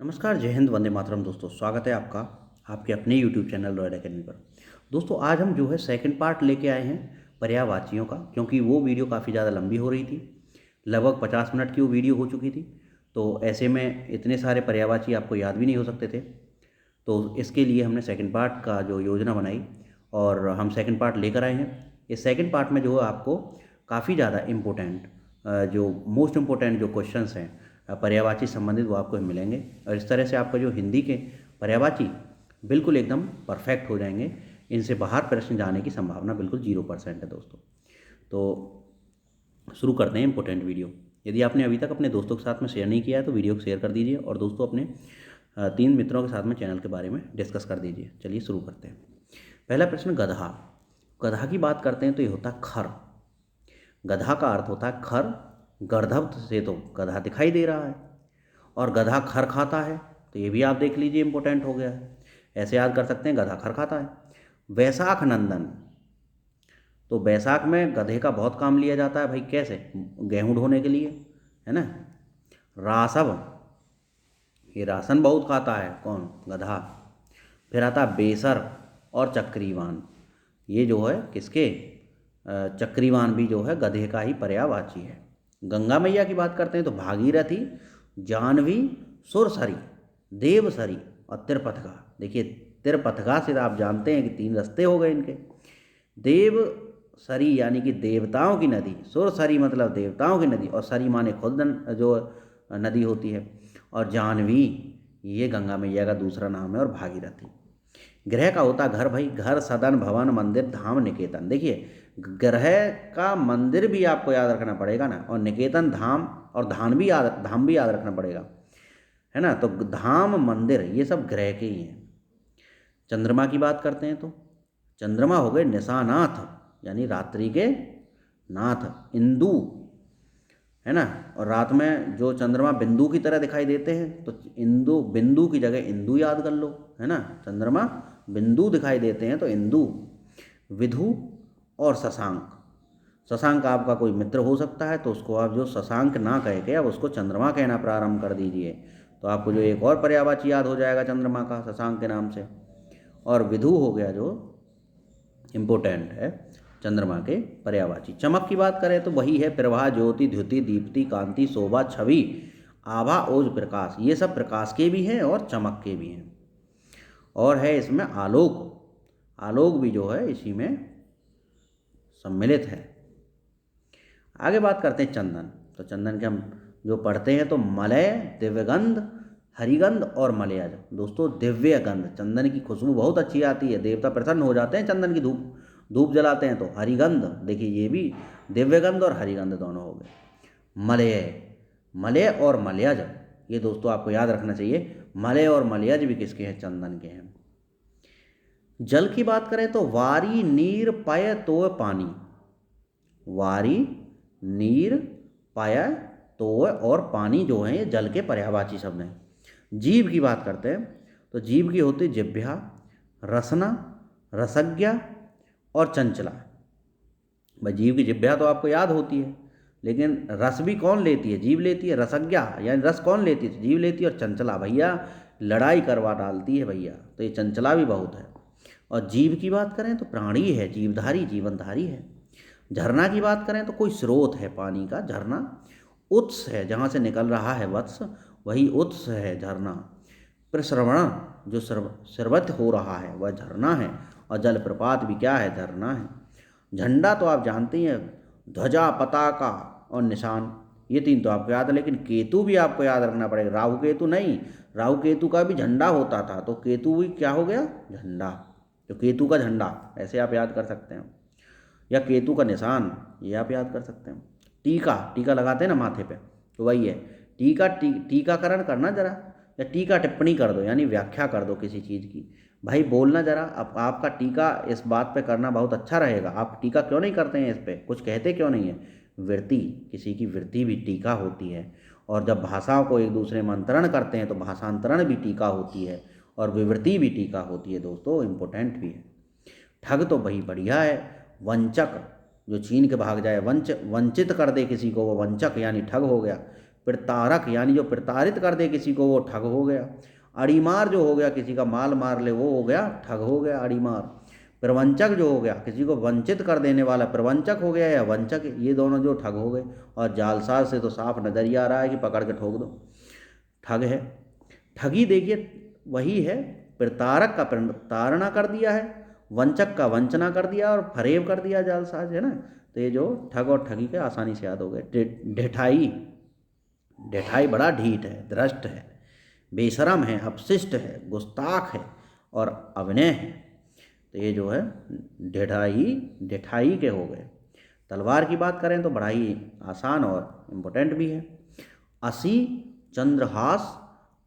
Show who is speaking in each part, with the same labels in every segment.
Speaker 1: नमस्कार, जय हिंद, वंदे मातरम। दोस्तों, स्वागत है आपका आपके अपने यूट्यूब चैनल रॉयल एकेडमी पर। दोस्तों, आज हम जो है सेकंड पार्ट लेके आए हैं पर्यायवाचियों का, क्योंकि वो वीडियो काफ़ी ज़्यादा लंबी हो रही थी। लगभग 50 मिनट की वो वीडियो हो चुकी थी। तो ऐसे में इतने सारे पर्यायवाची आपको याद भी नहीं हो सकते थे। तो इसके लिए हमने सेकंड पार्ट का जो योजना बनाई और हम सेकंड पार्ट लेकर आए हैं। इस सेकंड पार्ट में जो है आपको काफ़ी ज़्यादा इम्पोर्टेंट जो मोस्ट इम्पोर्टेंट जो क्वेश्चंस हैं पर्यायवाची संबंधित वो आपको मिलेंगे। और इस तरह से आपका जो हिंदी के पर्यायवाची बिल्कुल एकदम परफेक्ट हो जाएंगे। इनसे बाहर प्रश्न जाने की संभावना बिल्कुल 0% है दोस्तों। तो शुरू करते हैं इम्पोर्टेंट वीडियो। यदि आपने अभी तक अपने दोस्तों के साथ में शेयर नहीं किया है तो वीडियो को शेयर कर दीजिए और दोस्तों अपने 3 मित्रों के साथ में चैनल के बारे में डिस्कस कर दीजिए। चलिए शुरू करते हैं। पहला प्रश्न, गधा। गधा की बात करते हैं तो ये होता है खर। गधा का अर्थ होता है खर। गर्दभ से तो गधा दिखाई दे रहा है और गधा खर खाता है, तो ये भी आप देख लीजिए इंपॉर्टेंट हो गया है। ऐसे याद कर सकते हैं, गधा खर खाता है। वैशाख नंदन, तो वैशाख में गधे का बहुत काम लिया जाता है भाई। कैसे? गेहूं ढोने के लिए, है ना। रासव, ये राशन बहुत खाता है। कौन? गधा। फिर आता है बेसर और चक्रीवान। ये जो है किसके? चक्रीवान भी जो है गधे का ही पर्यायवाची है। गंगा मैया की बात करते हैं तो भागीरथी, जाह्नवी, सुरसरी, देवसरी और तिरपथगा। देखिए, तिरपथगा से आप जानते हैं कि 3 रास्ते हो गए इनके। देवसरी यानी कि देवताओं की नदी, सुरसरी मतलब देवताओं की नदी, और सरी माने खुद जो नदी होती है। और जाह्नवी ये गंगा मैया का दूसरा नाम है। और भागीरथी ग्रह का होता घर भाई। घर, सदन, भवन, मंदिर, धाम, निकेतन। देखिए, ग्रह का मंदिर भी आपको याद रखना पड़ेगा ना, और निकेतन धाम, और धाम भी याद रखना पड़ेगा, है ना। तो धाम, मंदिर ये सब ग्रह के ही हैं। चंद्रमा की बात करते हैं तो चंद्रमा हो गए निशानाथ, यानी रात्रि के नाथ। इंदु, है ना। और रात में जो चंद्रमा बिंदु की तरह दिखाई देते हैं तो इंदु, बिंदु की जगह इंदु याद कर लो, है ना। चंद्रमा बिंदु दिखाई देते हैं तो इंदु। विधु और शशांक। शशांक आपका कोई मित्र हो सकता है, तो उसको आप जो शशांक ना कह के अब उसको चंद्रमा कहना प्रारंभ कर दीजिए, तो आपको जो एक और पर्यायवाची याद हो जाएगा चंद्रमा का, शशांक के नाम से। और विधु हो गया जो इम्पोर्टेंट है चंद्रमा के पर्यायवाची। चमक की बात करें तो वही है प्रभा, ज्योति, द्युति, दीप्ति, कांति, शोभा, छवि, आभा, ओज, प्रकाश। ये सब प्रकाश के भी हैं और चमक के भी हैं। और है इसमें आलोक। आलोक भी जो है इसी में सम्मिलित है। आगे बात करते हैं चंदन। तो चंदन के हम जो पढ़ते हैं तो मलय, दिव्यगंध, हरिगंध और मलयज। दोस्तों, दिव्य गंध, चंदन की खुशबू बहुत अच्छी आती है, देवता प्रसन्न हो जाते हैं चंदन की धूप धूप जलाते हैं। तो हरिगंध, देखिए ये भी दिव्यगंध और हरिगंध दोनों हो गए। मलय, मलय और मलयज, ये दोस्तों आपको याद रखना चाहिए। मलय और मलयज भी किसके हैं? चंदन के हैं। जल की बात करें तो वारी, नीर, पय, तोय, पानी। वारी, नीर, पय, तोय और पानी जो है ये जल के पर्यायवाची शब्द हैं। जीव की बात करते हैं तो जीव की होती जिह्वा, रसना, रसज्ञा और चंचला। भाई, जीव की जिह्वा तो आपको याद होती है, लेकिन रस भी कौन लेती है? जीव लेती है। रसज्ञा यानी रस कौन लेती है? जीव लेती है। और चंचला भैया लड़ाई करवा डालती है भैया, तो ये चंचला भी बहुत है। और जीव की बात करें तो प्राणी है, जीवधारी, जीवनधारी है। झरना की बात करें तो कोई स्रोत है पानी का, झरना। उत्स है, जहाँ से निकल रहा है वत्स, वही उत्स है झरना। प्रस्रवण, जो सर्वत्र हो रहा है वह झरना है। और जलप्रपात भी क्या है? झरना है। झंडा तो आप जानते हैं, ध्वजा, पताका और निशान, ये 3 तो आपको याद है। लेकिन केतु भी आपको याद रखना पड़ेगा। राहु केतु नहीं, राहु केतु का भी झंडा होता था, तो केतु भी क्या हो गया? झंडा। तो केतु का झंडा ऐसे आप याद कर सकते हैं, या केतु का निशान ये आप याद कर सकते हैं। टीका, टीका लगाते हैं ना माथे पे, तो वही है टीका। टीकाकरण करना जरा, या टीका टिप्पणी कर दो, यानी व्याख्या कर दो किसी चीज़ की। भाई बोलना जरा, अब आपका टीका इस बात पे करना बहुत अच्छा रहेगा। आप टीका क्यों नहीं करते हैं? इस पे कुछ कहते क्यों नहीं है? वृत्ति, किसी की वृत्ति भी टीका होती है। और जब भाषाओं को एक दूसरे में अंतरण करते हैं तो भाषांतरण भी टीका होती है, और विवृत्ति भी टीका होती है दोस्तों, इम्पोर्टेंट भी है। ठग तो भाई बढ़िया है। वंचक, जो छीन के भाग जाए, वंचित कर दे किसी को, वो वंचक यानी ठग हो गया। प्रतारक यानी जो प्रताड़ित कर दे किसी को वो ठग हो गया। अड़ीमार जो हो गया, किसी का माल मार ले वो हो गया ठग हो गया अड़ीमार। प्रवंचक जो हो गया, किसी को वंचित कर देने वाला प्रवंचक हो गया या वंचक, ये दोनों जो ठग हो गए। और जालसाज से तो साफ नजर ही आ रहा है कि पकड़ के ठोक दो, ठग है। ठगी देखिए वही है, प्रतारक का प्रताड़ना कर दिया है, वंचक का वंचना कर दिया और फरेब कर दिया जालसाज, है ना। तो ये जो ठग और ठगी के आसानी से याद हो गए। ढिठाई, ढिठाई बड़ा ढीठ है, दृष्ट है, बेशरम है, अपशिष्ट है, गुस्ताख है और अविनय है। तो ये जो है ढिठाई, ढिठाई के हो गए। तलवार की बात करें तो बड़ा ही आसान और इम्पोर्टेंट भी है। असी, चंद्रहास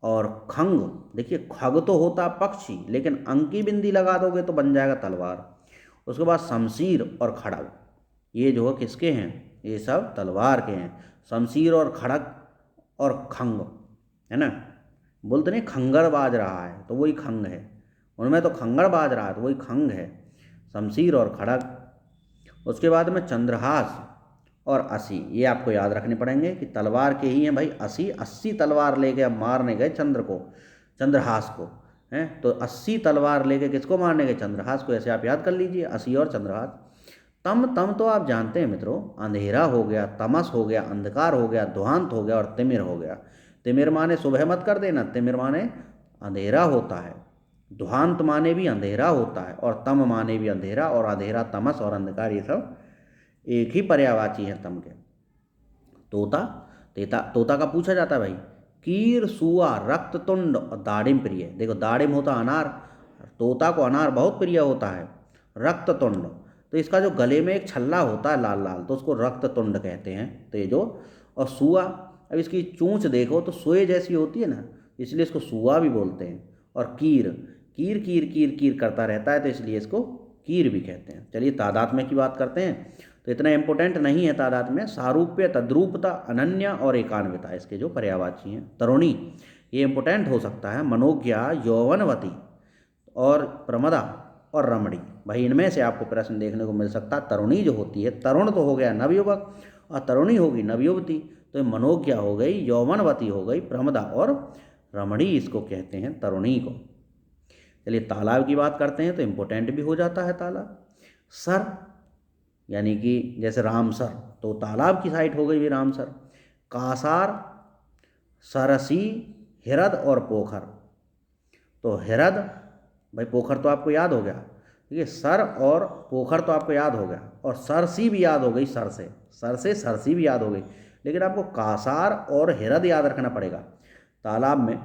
Speaker 1: और खंग। देखिए खग तो होता पक्षी, लेकिन अंकी बिंदी लगा दोगे तो बन जाएगा तलवार। उसके बाद शमशीर और खड़ग, ये जो है किसके हैं, ये सब तलवार के हैं। शमशीर और खड़ग और खंग, है ना। बोलते नहीं खंगर बाज रहा है, तो वही खंग है। उनमें तो खंगर बाज रहा है तो वही खंग है, शमशीर और खड़ग। उसके बाद में चंद्रहास और असी, ये आपको याद रखने पड़ेंगे कि तलवार के ही हैं भाई। 80 तलवार लेके अब मारने गए चंद्र को, चंद्रहास को, हैं। तो 80 तलवार लेके किसको मारने गए, चंद्रहास को। ऐसे आप याद कर लीजिए 80 और चंद्रहास। तम, तम तो आप जानते हैं मित्रों, अंधेरा हो गया, तमस हो गया, अंधकार हो गया, ध्वांत हो गया और तिमिर हो गया। तिमिर माने सुबह मत कर देना, तिमिर माने अंधेरा होता है, ध्वांत माने भी अंधेरा होता है और तम माने भी अंधेरा, और अंधेरा, तमस और अंधकार ये सब एक ही पर्यायवाची है तम के। तोता, तोता का पूछा जाता है भाई। कीर, सुआ, रक्ततुंड और दाड़िम प्रिय। देखो दाड़िम होता अनार, तोता को अनार बहुत प्रिय होता है। रक्ततुंड, तो इसका जो गले में एक छल्ला होता है लाल लाल, तो उसको रक्ततुंड कहते हैं। तो ये जो, और सुआ, अब इसकी चूंच देखो तो सोए जैसी होती है ना, इसलिए इसको सुआ भी बोलते हैं। और कीर, कीर कीर कीर कीर करता रहता है, तो इसलिए इसको कीर भी कहते हैं। चलिए तादात्म्य की बात करते हैं, तो इतना इंपॉर्टेंट नहीं है तादात्म्य में। सारूप्य, तद्रूपता, अनन्य और एकान्विता इसके जो पर्यायवाची हैं। तरुणी, ये इंपॉर्टेंट हो सकता है। मनोज्ञा, यौवनवती और प्रमदा और रमणी, भाई इनमें से आपको प्रश्न देखने को मिल सकता है। तरुणी जो होती है, तरुण तो हो गया नवयुवक और तरुणी होगी नवयुवती, तो मनोज्ञा हो गई, यौवनवती हो गई, प्रमदा और रमणी इसको कहते हैं तरुणी को। चलिए तालाब की बात करते हैं तो इम्पोर्टेंट भी हो जाता है तालाब। सर, यानी कि जैसे रामसर, तो तालाब की साइट हो गई भी रामसर। कासार, सरसी, हिरद और पोखर। तो हिरद, भाई पोखर तो आपको याद हो गया, ठीक है। सर और पोखर तो आपको याद हो गया, और सरसी भी याद हो गई, सर से सरसी भी याद हो गई। लेकिन आपको कासार और हिरद याद रखना पड़ेगा। तालाब में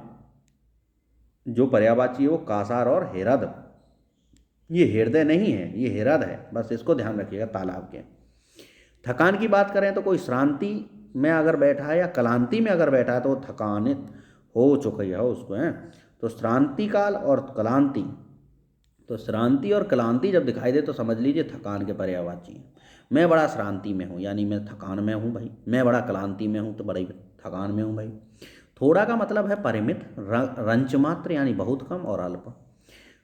Speaker 1: जो पर्यायवाची है वो कासार और हिरद, ये हृदय नहीं है, ये हिरद है, बस इसको ध्यान रखिएगा तालाब के। थकान की बात करें तो कोई श्रांति में अगर बैठा है या क्लांति में अगर बैठा है तो वो थकानित हो चुका है उसको, है। तो श्रांति काल और क्लांति, तो श्रांति और क्लांति जब दिखाई दे तो समझ लीजिए थकान के पर्यायवाची हैं। मैं बड़ा श्रांति में हूँ यानी मैं थकान में हूँ भाई, मैं बड़ा क्लांति में हूँ तो बड़ी थकान में हूँ भाई। थोड़ा का मतलब है परिमित, रंच मात्र यानी बहुत कम और अल्प।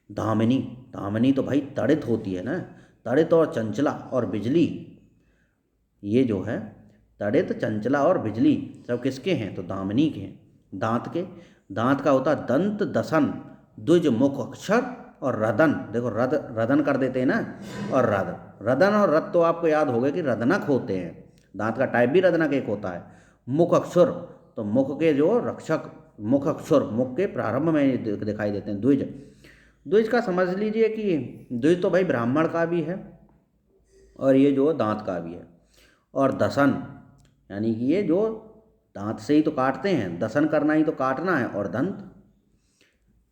Speaker 1: दामिनी, दामिनी तो भाई तड़ित होती है ना, तड़ित और चंचला और बिजली, ये जो है तड़ित, चंचला और बिजली सब किसके हैं, तो दामिनी के हैं। दांत के, दांत का होता है दंत, दसन, द्विज, मुख अक्षर और रदन। देखो रद, रदन कर देते हैं ना, और रद, रदन और रद तो आपको याद होगा कि रदनक होते हैं। दांत का टाइप भी रदनक एक होता है। मुख अक्षर, तो मुख के जो रक्षक, मुख अक्षर मुख के प्रारंभ में दिखाई देते हैं। द्विज, द्विज का समझ लीजिए कि द्विज तो भाई ब्राह्मण का भी है और ये जो दांत का भी है। और दसन, यानी कि ये जो दांत से ही तो काटते हैं, दसन करना ही तो काटना है, और दंत,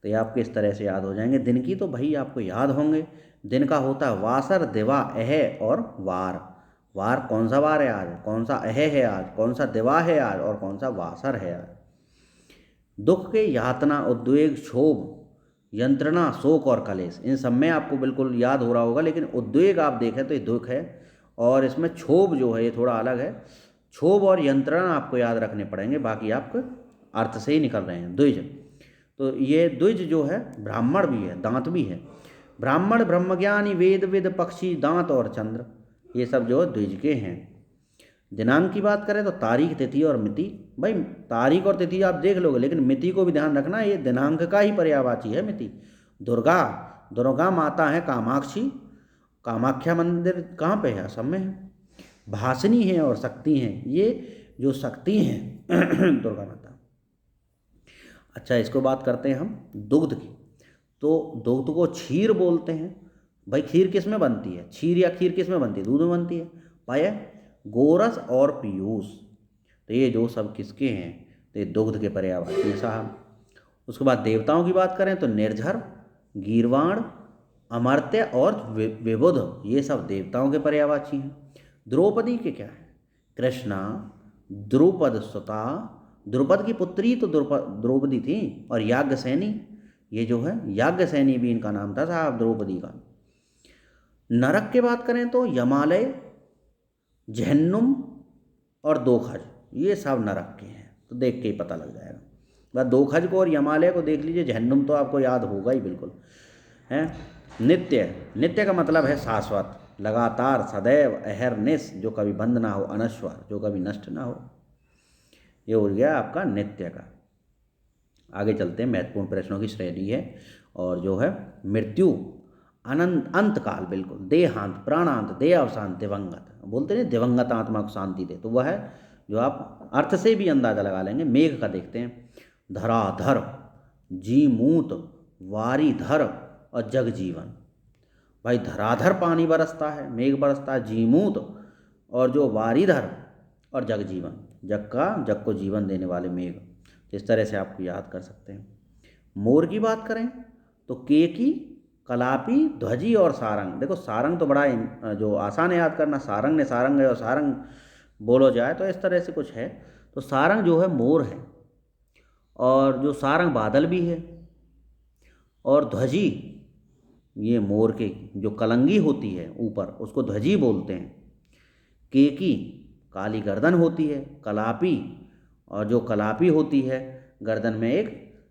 Speaker 1: तो ये आपके इस तरह से याद हो जाएंगे। दिन की तो भाई आपको याद होंगे, दिन का होता है वासर, दिवा, अह और वार। वार कौन सा वार है आज, कौन सा अह है आज, कौन सा दिवा है आज और कौन सा वासर है आज। दुख के यातना, उद्वेग, क्षोभ, यंत्रणा, शोक और कलेश, इन सब में आपको बिल्कुल याद हो रहा होगा। लेकिन उद्वेग आप देखें तो ये दुख है, और इसमें क्षोभ जो है ये थोड़ा अलग है। क्षोभ और यंत्रणा आपको याद रखने पड़ेंगे, बाकी आप अर्थ से ही निकल रहे हैं। द्विज, तो ये द्विज जो है ब्राह्मण भी है, दांत भी है। ब्राह्मण, ब्रह्मज्ञानी, वेद विद, पक्षी, दांत और चंद्र, ये सब जो द्विज के हैं। दिनांक की बात करें तो तारीख, तिथि और मिति। भाई तारीख और तिथि आप देख लोगे, लेकिन मिति को भी ध्यान रखना, ये दिनांक का ही पर्यायवाची है मिति। दुर्गा, दुर्गा माता है कामाक्षी, कामाख्या मंदिर कहाँ पे है? असम में है। भासिनी है और शक्ति हैं, ये जो शक्ति हैं दुर्गा माता। अच्छा, इसको बात करते हैं हम दुग्ध की। तो दुग्ध को क्षीर बोलते हैं। भाई खीर किस में बनती है? क्षीर या खीर किस में बनती है? दूध में बनती है। पाया, गोरस और पीयूष, तो ये जो सब किसके हैं? तो ये दुग्ध के पर्यायवाची हैं साहब। उसके बाद देवताओं की बात करें तो निर्झर, गीर्वाण, अमर्त्य और विबुध, ये सब देवताओं के पर्यायवाची हैं। द्रौपदी के क्या है? कृष्णा, द्रुपद सुता, द्रुपद की पुत्री तो द्रौपदी थी, और याज्ञसेनी, ये जो है याज्ञसेनी भी इनका नाम था साहब द्रौपदी का। नरक की बात करें तो यमालय, जहन्नुम और दोखज, ये सब नरक के हैं, तो देख के ही पता लग जाएगा। बस दोखज को और यमालय को देख लीजिए, जहन्नुम तो आपको याद होगा ही बिल्कुल है। नित्य, नित्य का मतलब है शाश्वत, लगातार, सदैव, अहरनिश, जो कभी बंद ना हो, अनश्वर, जो कभी नष्ट ना हो, ये हो गया आपका नित्य का। आगे चलते हैं, महत्वपूर्ण प्रश्नों की श्रेणी है, और जो है मृत्यु, अनंत, अंतकाल, बिल्कुल, देहांत, प्राणांत, देहावसान, दिवंगत, बोलते हैं दिवंगत आत्मा को शांति दे, तो वह है जो आप अर्थ से भी अंदाजा लगा लेंगे। मेघ का देखते हैं, धराधर, जीमूत, वारीधर और जगजीवन। भाई धराधर पानी बरसता है, मेघ बरसता है, जीमूत और जो वारीधर और जगजीवन, जग को जीवन देने वाले मेघ, इस तरह से आपको याद कर सकते हैं। मोर की बात करें तो केकी, कलापी, ध्वजी और सारंग। देखो सारंग तो बड़ा जो आसान है याद करना, सारंग ने सारंग है और सारंग बोलो जाए तो इस तरह से कुछ है। तो सारंग जो है मोर है, और जो सारंग बादल भी है, और ध्वजी ये मोर के जो कलंगी होती है ऊपर, उसको ध्वजी बोलते हैं। केकी काली गर्दन होती है, कलापी, और जो कलापी होती है गर्दन में एक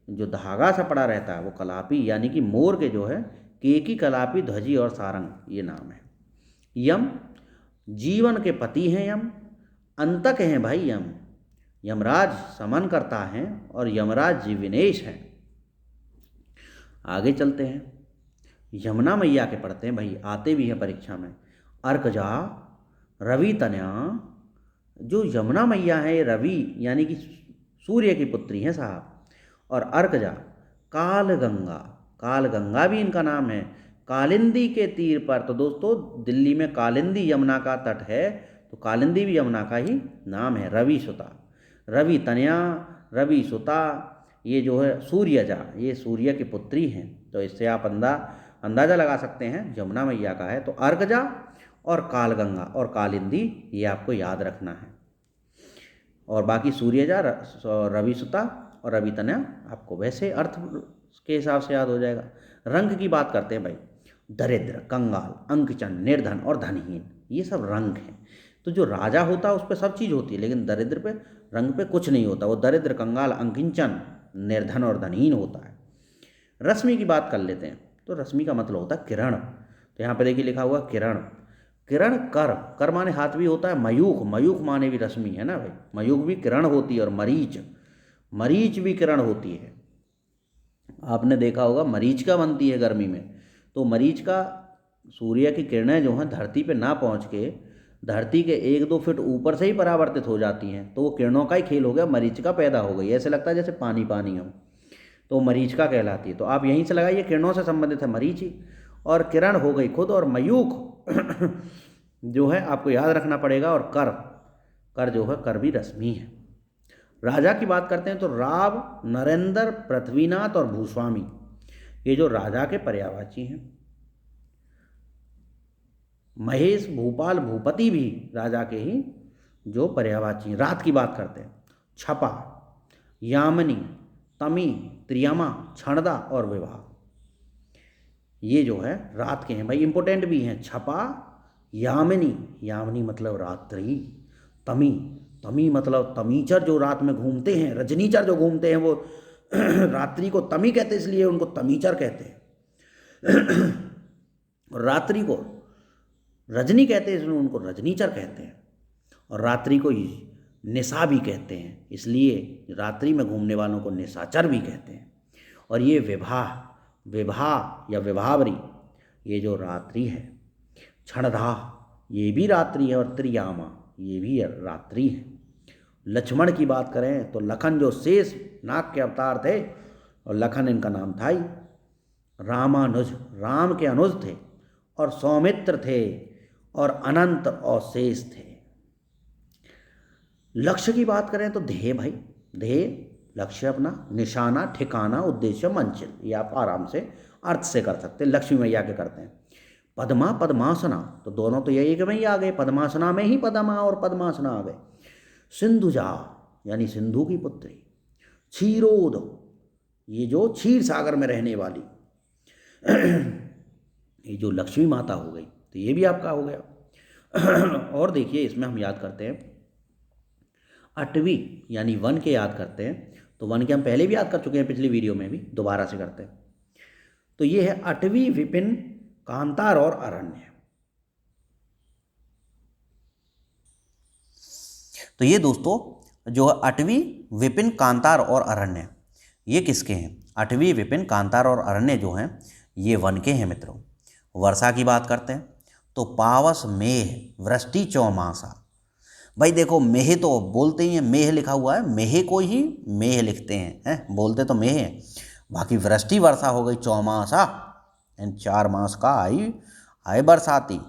Speaker 1: जो धागा सा पड़ा रहता है वो कलापी, यानी कि मोर के जो है केकी, कलापी, ध्वजी और सारंग, ये नाम है। यम जीवन के पति हैं, यम अंतक हैं भाई, यमराज समन करता है, और यमराज जीविनेश हैं। आगे चलते हैं, यमुना मैया के पढ़ते हैं भाई, आते भी हैं परीक्षा में। अर्कजा, रवि तनया, जो यमुना मैया है ये रवि यानी कि सूर्य की पुत्री हैं साहब, और अर्कजा कालगंगा, कालगंगा भी इनका नाम है, कालिंदी के तीर पर। तो दोस्तों दिल्ली में कालिंदी यमुना का तट है, तो कालिंदी भी यमुना का ही नाम है। रवि सुता, रवि तनया, रवि सुता, ये जो है सूर्यजा, ये सूर्य की पुत्री हैं, तो इससे आप अंदाजा लगा सकते हैं यमुना मैया का है। तो अर्कजा और कालगंगा और कालिंदी, ये आपको याद रखना है, और बाकी सूर्यजा, रवि सुता और रवि तनया आपको वैसे अर्थ के हिसाब से याद हो जाएगा। रंग की बात करते हैं भाई, दरिद्र, कंगाल, अंकचन, निर्धन और धनहीन, ये सब रंग हैं। तो जो राजा होता है उस पर सब चीज़ होती है, लेकिन दरिद्र पे, रंग पे कुछ नहीं होता, वो दरिद्र, कंगाल, अंकिंचन, निर्धन और धनहीन होता है। रश्मि की बात कर लेते हैं, तो रश्मि का मतलब होता है किरण। तो यहाँ पे देखिए लिखा हुआ किरण, किरण, कर, कर माने हाथ भी होता है, मयूख, मयूख माने भी रश्मि है ना भाई, मयूख भी किरण होती है, और मरीच, मरीच भी किरण होती है। आपने देखा होगा मरीचिका बनती है गर्मी में, तो मरीचिका सूर्य की किरणें जो हैं धरती पे ना पहुंच के धरती के 1-2 फीट ऊपर से ही परावर्तित हो जाती हैं, तो वो किरणों का ही खेल हो गया, मरीचिका पैदा हो गई। ऐसे लगता है जैसे पानी पानी हो, तो मरीचिका कहलाती है। तो आप यहीं से लगाइए, किरणों से संबंधित है मरीचि, और किरण हो गई खुद, और मयूख जो है आपको याद रखना पड़ेगा, और कर, कर जो है कर भी रश्मि है। राजा की बात करते हैं तो राव, नरेंद्र, पृथ्वीनाथ और भूस्वामी, ये जो राजा के पर्यायवाची हैं। महेश, भूपाल, भूपति भी राजा के ही जो पर्यायवाची हैं। रात की बात करते हैं, छपा, यामिनी, तमी, त्रियमा, क्षणदा और विवाह, ये जो है रात के हैं भाई, इंपोर्टेंट भी हैं। छपा, यामिनी, यामिनी मतलब रात्रि, तमी, तमी मतलब तमीचर जो रात में घूमते हैं, रजनीचर जो घूमते हैं वो रात्रि को तमी कहते हैं, इसलिए उनको तमीचर कहते हैं। और रात्रि को रजनी कहते हैं, इसलिए उनको रजनीचर कहते हैं। और रात्रि को निशा भी कहते हैं, इसलिए रात्रि में घूमने वालों को निशाचर भी कहते हैं। और ये विवाह विवाह या विभावरी, ये जो रात्रि है, क्षणधा ये भी रात्रि है, और त्रियामा ये भी रात्रि है। लक्ष्मण की बात करें तो लखन जो शेष नाग के अवतार थे, और लखन इनका नाम था ही। रामानुज राम के अनुज थे, और सौमित्र थे, और अनंत और शेष थे। लक्ष्य की बात करें तो ध्येय भाई, ध्येय लक्ष्य अपना, निशाना ठिकाना उद्देश्य मंजिल, ये आप आराम से अर्थ से कर सकते हैं, लक्ष्मी मैया के करते हैं। पद्मा पद्मासना, तो दोनों तो यही एक में ही आ गए, पद्मासना में ही पद्मा और पद्मासना आ गए। सिंधुजा यानी सिंधु की पुत्री। क्षीरोद ये जो क्षीर सागर में रहने वाली ये जो लक्ष्मी माता हो गई, तो ये भी आपका हो गया। और देखिए इसमें हम याद करते हैं अटवी यानी वन के याद करते हैं, तो वन के हम पहले भी याद कर चुके हैं पिछली वीडियो में भी, दोबारा से करते हैं। तो ये है अटवी विपिन कांतार और अरण्य। तो ये दोस्तों जो अटवी विपिन कांतार और अरण्य, ये किसके हैं? अटवी विपिन कांतार और अरण्य जो हैं ये वन के हैं मित्रों। वर्षा की बात करते हैं तो पावस मेह वृष्टि चौमासा। भाई देखो मेह तो बोलते ही हैं, मेह लिखा हुआ है, मेह को ही मेह लिखते हैं, बोलते तो मेह है। बाकी वृष्टि वर्षा हो गई, चौमासा इन 4 मास का आई बरसाती।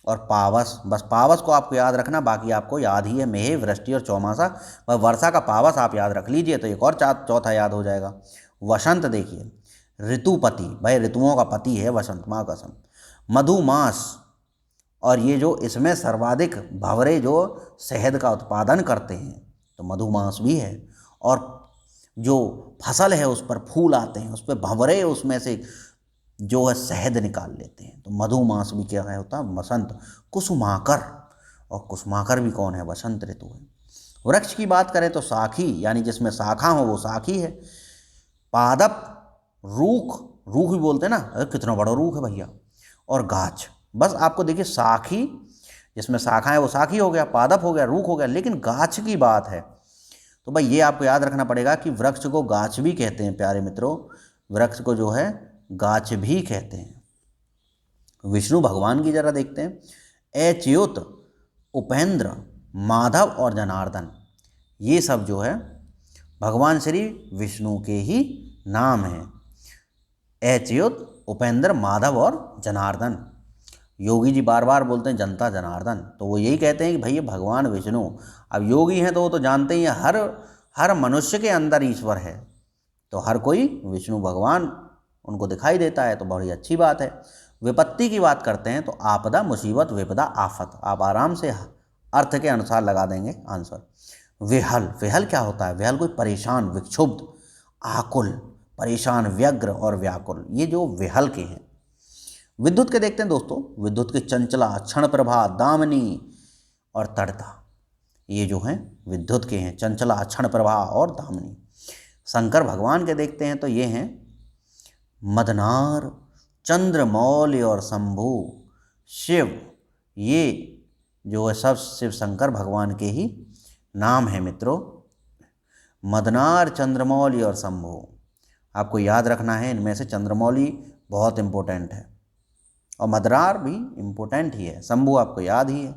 Speaker 1: और पावस, बस पावस को आपको याद रखना, बाकी आपको याद ही है मेह वृष्टि और चौमासा। पर वर्षा का पावस आप याद रख लीजिए तो एक और चौथा याद हो जाएगा। वसंत देखिए ऋतुपति, भाई ऋतुओं का पति है वसंत, माँ कसम। मधुमास, और ये जो इसमें सर्वाधिक भंवरे जो शहद का उत्पादन करते हैं तो मधुमास भी है। और जो फसल है उस पर फूल आते हैं, उस पर भंवरे उसमें से जो है शहद निकाल लेते हैं, तो मधुमास भी क्या है होता है वसंत। कुसुमाकर, और कुसुमाकर भी कौन है? वसंत ऋतु है। वृक्ष की बात करें तो साखी यानी जिसमें शाखा हो वो साखी है। पादप रूख, रूख भी बोलते हैं ना, अरे कितना बड़ा रूख है भैया। और गाछ, बस आपको देखिए साखी जिसमें शाखा है वो साखी हो गया, पादप हो गया, रूख हो गया। लेकिन गाछ की बात है तो भाई ये आपको याद रखना पड़ेगा कि वृक्ष को गाछ भी कहते हैं प्यारे मित्रों, वृक्ष को जो है गाछ भी कहते हैं। विष्णु भगवान की जरा देखते हैं। अच्युत, उपेंद्र, माधव और जनार्दन, ये सब जो है भगवान श्री विष्णु के ही नाम हैं। अच्युत, उपेंद्र, माधव और जनार्दन। योगी जी बार बार बोलते हैं जनता जनार्दन, तो वो यही कहते हैं कि भैया भगवान विष्णु, अब योगी हैं तो वो तो जानते ही हैं हर मनुष्य के अंदर ईश्वर है, तो हर कोई विष्णु भगवान उनको दिखाई देता है, तो बड़ी अच्छी बात है। विपत्ति की बात करते हैं तो आपदा, मुसीबत, विपदा, आफत, आप आराम से अर्थ के अनुसार लगा देंगे आंसर। विहल, विहल क्या होता है? विहल कोई परेशान, विक्षुब्ध, आकुल, परेशान, व्यग्र और व्याकुल, ये जो विहल के हैं। विद्युत के देखते हैं दोस्तों, विद्युत के चंचला, क्षण प्रभा, दामिनी और तड़ता, ये जो हैं विद्युत के हैं, चंचला, क्षण प्रभा और दामिनी। शंकर भगवान के देखते हैं तो ये हैं मदनार, चंद्रमौली और शंभु। शिव, ये जो है सब शिव शंकर भगवान के ही नाम है मित्रों। मदनार, चंद्रमौली और शंभु, आपको याद रखना है इनमें से चंद्रमौली बहुत इम्पोर्टेंट है और मदनार भी इम्पोर्टेंट ही है, शंभु आपको याद ही है।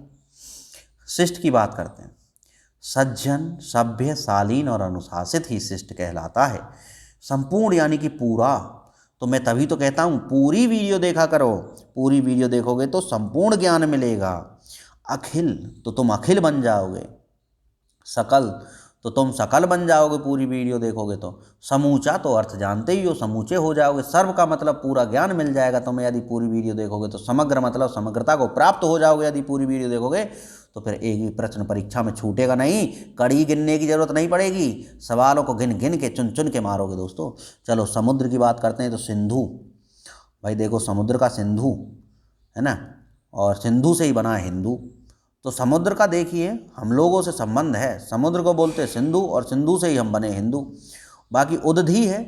Speaker 1: शिष्ट की बात करते हैं, सज्जन, सभ्य, शालीन और अनुशासित ही शिष्ट कहलाता है। संपूर्ण यानी कि पूरा, तो मैं तभी तो कहता हूँ पूरी वीडियो देखा करो, पूरी वीडियो देखोगे तो संपूर्ण ज्ञान मिलेगा। अखिल, तो तुम अखिल बन जाओगे। सकल, तो तुम सकल बन जाओगे पूरी वीडियो देखोगे तो। समूचा, तो अर्थ जानते ही हो, समूचे हो जाओगे। सर्व का मतलब पूरा ज्ञान मिल जाएगा तुम्हें यदि पूरी वीडियो देखोगे तो। समग्र मतलब समग्रता को प्राप्त हो जाओगे यदि पूरी वीडियो देखोगे तो। फिर एक भी प्रश्न परीक्षा में छूटेगा नहीं, कड़ी गिनने की जरूरत नहीं पड़ेगी, सवालों को गिन गिन के चुन चुन के मारोगे दोस्तों। चलो समुद्र की बात करते हैं तो सिंधु, भाई देखो समुद्र का सिंधु है ना, और सिंधु से ही बना है हिंदू, तो समुद्र का देखिए हम लोगों से संबंध है, समुद्र को बोलते हैं सिंधु और सिंधु से ही हम बने हिंदू। बाकी उदधि है,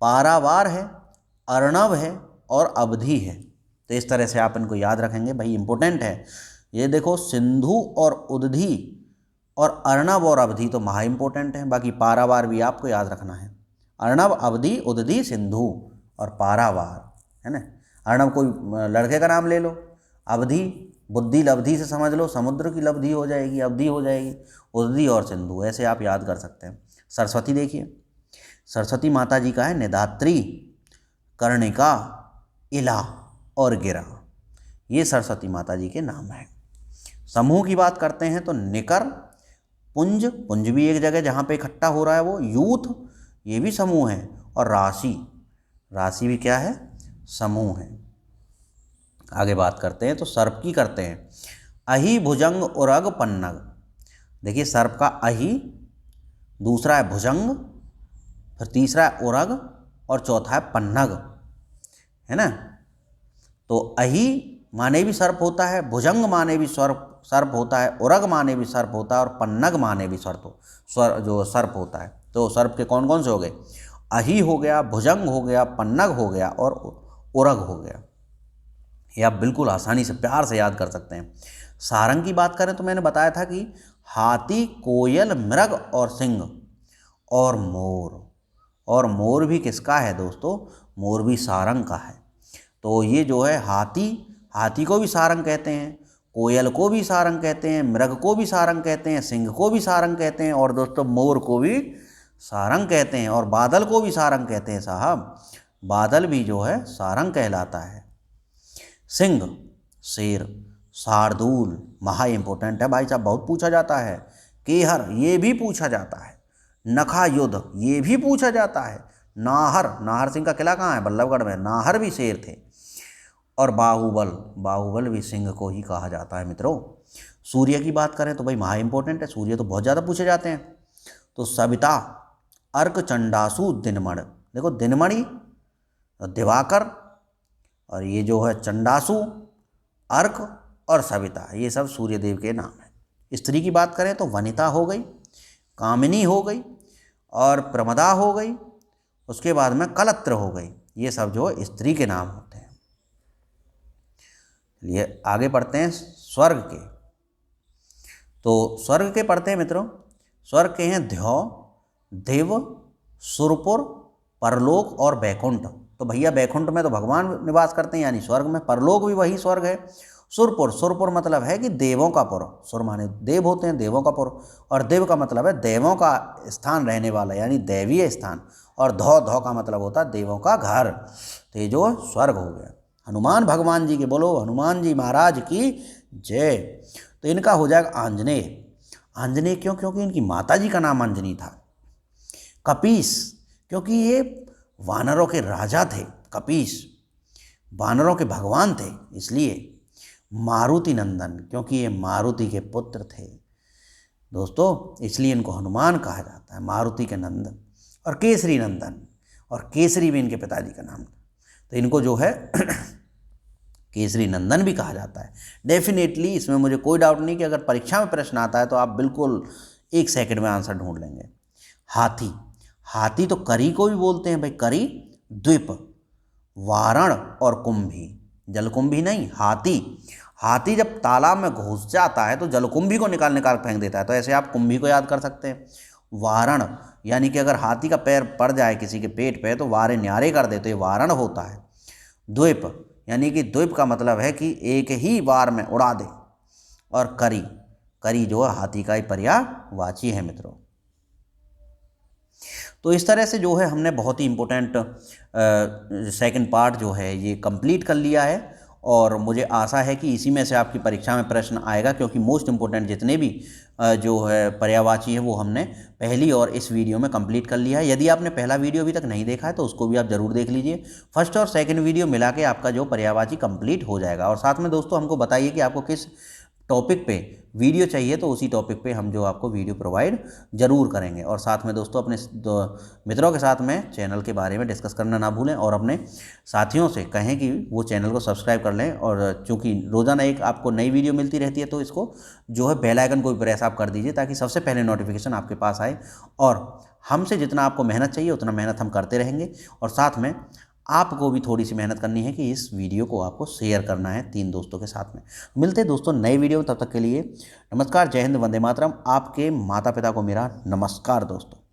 Speaker 1: पारावार है, अर्णव है और अवधि है, तो इस तरह से आप इनको याद रखेंगे भाई, इंपॉर्टेंट है। ये देखो सिंधु और उदधी और अर्णव और अवधि तो महा इंपॉर्टेंट है, बाकी पारावार भी आपको याद रखना है। अर्णव, अवधि, उदधी, सिंधु और पारावार, है ना। अर्णव कोई लड़के का नाम ले लो, अवधि बुद्धि लब्धि से समझ लो, समुद्र की लब्धि हो जाएगी, अवधि हो जाएगी, उदधी और सिंधु, ऐसे आप याद कर सकते हैं। सरस्वती देखिए, सरस्वती माता जी का है निधात्री, कर्णिका, इला और गिरा, ये सरस्वती माता जी के नाम हैं। समूह की बात करते हैं तो निकर, पुंज, पुंज भी एक जगह जहाँ पे इकट्ठा हो रहा है वो, यूथ ये भी समूह है, और राशि, राशि भी क्या है, समूह है। आगे बात करते हैं तो सर्प की करते हैं, अहि, भुजंग, उरग, पन्नग। देखिए सर्प का अहि, दूसरा है भुजंग, फिर तीसरा है उरग और चौथा है पन्नग, है ना। तो अहि माने भी सर्प होता है, भुजंग माने भी सर्प होता है, उरग माने भी सर्प होता है और पन्नग माने भी जो सर्प होता है। तो सर्प के कौन कौन से हो गए, अहि हो गया, भुजंग हो गया, पन्नग हो गया और उरग हो गया। ये आप बिल्कुल आसानी से प्यार से याद कर सकते हैं। सारंग की बात करें तो मैंने बताया था कि हाथी, कोयल, मृग और सिंह और मोर, और मोर भी किसका है दोस्तों, मोर भी सारंग का है। तो ये जो है हाथी, हाथी को भी सारंग कहते हैं, कोयल को भी सारंग कहते हैं, मृग को भी सारंग कहते हैं, सिंह को भी सारंग कहते हैं और दोस्तों मोर को भी सारंग कहते हैं, और बादल को भी सारंग कहते हैं साहब, बादल भी जो है सारंग कहलाता है। सिंह, शेर, शार्दूल महा इंपॉर्टेंट है भाई साहब, बहुत पूछा जाता है। केहर ये भी पूछा जाता है, नखा युद्ध ये भी पूछा जाता है, नाहर, नाहर सिंह का किला कहाँ है, बल्लभगढ़ में, नाहर भी शेर थे, और बाहुबल, बाहुबल भी सिंह को ही कहा जाता है मित्रों। सूर्य की बात करें तो भाई महा इंपॉर्टेंट है, सूर्य तो बहुत ज़्यादा पूछे जाते हैं। तो सविता, अर्क, चंडासु, दिनमण। देखो दिनमणि, दिवाकर और ये जो है चंडासु, अर्क और सविता, ये सब सूर्यदेव के नाम हैं। स्त्री की बात करें तो वनिता हो गई, कामिनी हो गई और प्रमदा हो गई, उसके बाद में कलत्र हो गई, ये सब जो स्त्री के नाम होते हैं। चलिए आगे पढ़ते हैं स्वर्ग के। तो स्वर्ग के पढ़ते हैं मित्रों, स्वर्ग के हैं ध्यो, देव, सुरपुर, परलोक और बैकुंठ। तो भैया बैकुंठ में तो भगवान निवास करते हैं यानी स्वर्ग में, परलोक भी वही स्वर्ग है। सुरपुर, सुरपुर मतलब है कि देवों का पुर, सुर माने देव होते हैं, देवों का पुर, और देव का मतलब है देवों का स्थान रहने वाला यानी दैवीय स्थान, और धौ, धौ का मतलब होता है देवों का घर। तो ये जो स्वर्ग हो गया। हनुमान भगवान जी के बोलो हनुमान जी महाराज की जय। तो इनका हो जाएगा आंजनेय। आंजनेय क्यों, क्योंकि इनकी माता जी का नाम अंजनी था। कपीस, क्योंकि ये वानरों के राजा थे, कपीस वानरों के भगवान थे इसलिए। मारुति नंदन, क्योंकि ये मारुति के पुत्र थे दोस्तों, इसलिए इनको हनुमान कहा जाता है, मारुति के नंदन। और केसरी नंदन, और केसरी भी इनके पिताजी का नाम था, तो इनको जो है केसरी नंदन भी कहा जाता है। डेफिनेटली इसमें मुझे कोई डाउट नहीं कि अगर परीक्षा में प्रश्न आता है तो आप बिल्कुल 1 सेकंड में आंसर ढूंढ लेंगे। हाथी, हाथी तो करी को भी बोलते हैं भाई, करी, द्वीप, वारण और कुंभी, जलकुंभी नहीं, हाथी। हाथी जब तालाब में घुस जाता है तो जलकुंभी को निकाल निकाल फेंक देता है, तो ऐसे आप कुंभी को याद कर सकते हैं। वारण यानी कि अगर हाथी का पैर पड़ जाए किसी के पेट पे तो वारे न्यारे कर दे, तो ये वारण होता है। द्वीप यानी कि द्वीप का मतलब है कि एक ही बार में उड़ा दे। और करी, करी जो है हाथी का ही पर्यायवाची है मित्रों। तो इस तरह से जो है हमने बहुत ही इम्पोर्टेंट सेकंड पार्ट जो है ये कंप्लीट कर लिया है, और मुझे आशा है कि इसी में से आपकी परीक्षा में प्रश्न आएगा, क्योंकि मोस्ट इम्पोर्टेंट जितने भी जो है पर्यायवाची है वो हमने पहली और इस वीडियो में कंप्लीट कर लिया है। यदि आपने पहला वीडियो अभी तक नहीं देखा है तो उसको भी आप ज़रूर देख लीजिए। फर्स्ट और सेकंड वीडियो मिला के आपका जो पर्यायवाची कंप्लीट हो जाएगा। और साथ में दोस्तों हमको बताइए कि आपको किस टॉपिक पे वीडियो चाहिए, तो उसी टॉपिक पे हम जो आपको वीडियो प्रोवाइड ज़रूर करेंगे। और साथ में दोस्तों अपने मित्रों के साथ में चैनल के बारे में डिस्कस करना ना भूलें, और अपने साथियों से कहें कि वो चैनल को सब्सक्राइब कर लें। और चूँकि रोज़ाना एक आपको नई वीडियो मिलती रहती है तो इसको जो है बेल आइकन को भी प्रेस आप कर दीजिए, ताकि सबसे पहले नोटिफिकेशन आपके पास आए। और हमसे जितना आपको मेहनत चाहिए उतना मेहनत हम करते रहेंगे। और साथ में आपको भी थोड़ी सी मेहनत करनी है कि इस वीडियो को आपको शेयर करना है 3 दोस्तों के साथ में। मिलते हैं दोस्तों नए वीडियो में, तब तक के लिए नमस्कार, जय हिंद, वंदे मातरम। आपके माता पिता को मेरा नमस्कार दोस्तों।